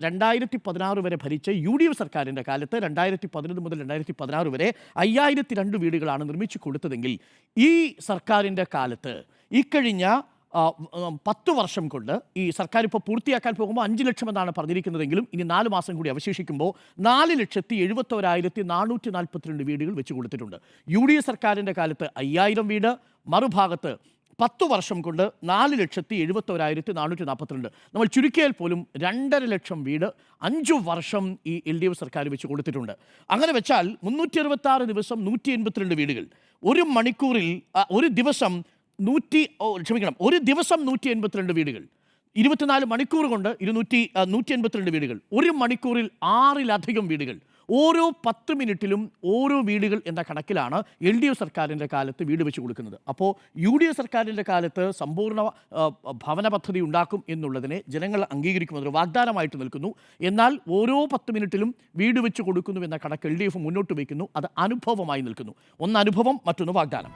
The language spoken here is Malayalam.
2016 വരെ ഭരിച്ച UDF സർക്കാരിൻ്റെ കാലത്ത് 2011 മുതൽ 2016 വരെ 5002 വീടുകളാണ് നിർമ്മിച്ചു കൊടുത്തതെങ്കിൽ ഈ സർക്കാരിൻ്റെ കാലത്ത് ഇക്കഴിഞ്ഞ 10 വർഷം കൊണ്ട് ഈ സർക്കാർ ഇപ്പോൾ പൂർത്തിയാക്കാൻ പോകുമ്പോൾ 5 ലക്ഷം എന്നാണ് പറഞ്ഞിരിക്കുന്നതെങ്കിലും ഇനി 4 മാസം കൂടി അവശേഷിക്കുമ്പോൾ 4,71,442 വീടുകൾ വെച്ച് കൊടുത്തിട്ടുണ്ട്. UDF സർക്കാരിൻ്റെ കാലത്ത് 5000 വീട്, മറുഭാഗത്ത് 10 വർഷം കൊണ്ട് 4,71,442. നമ്മൾ ചുരുക്കിയാൽ പോലും 2.5 ലക്ഷം വീട് 5 വർഷം ഈ LDF സർക്കാർ വെച്ച് കൊടുത്തിട്ടുണ്ട്. അങ്ങനെ വെച്ചാൽ 366 ദിവസം 182 വീടുകൾ, ഒരു മണിക്കൂറിൽ ഒരു ദിവസം 182 വീടുകൾ, 24 മണിക്കൂർ കൊണ്ട് 182 വീടുകൾ, ഒരു മണിക്കൂറിൽ 6-ലധികം വീടുകൾ, ഓരോ 10 മിനിറ്റിലും ഓരോ വീടുകൾ എന്ന കണക്കിലാണ് LDF സർക്കാരിൻ്റെ കാലത്ത് വീട് വെച്ച് കൊടുക്കുന്നത്. അപ്പോൾ UDF സർക്കാരിൻ്റെ കാലത്ത് സമ്പൂർണ്ണ ഭവന പദ്ധതി ഉണ്ടാക്കും എന്നുള്ളതിനെ ജനങ്ങൾ അംഗീകരിക്കുന്നതൊരു വാഗ്ദാനമായിട്ട് നിൽക്കുന്നു. എന്നാൽ ഓരോ 10 മിനിറ്റിലും വീട് വെച്ച് കൊടുക്കുന്നു എന്ന കണക്ക് LDF മുന്നോട്ട് വയ്ക്കുന്നു. അത് അനുഭവമായി നിൽക്കുന്നു. ഒന്ന് അനുഭവം, മറ്റൊന്ന് വാഗ്ദാനം.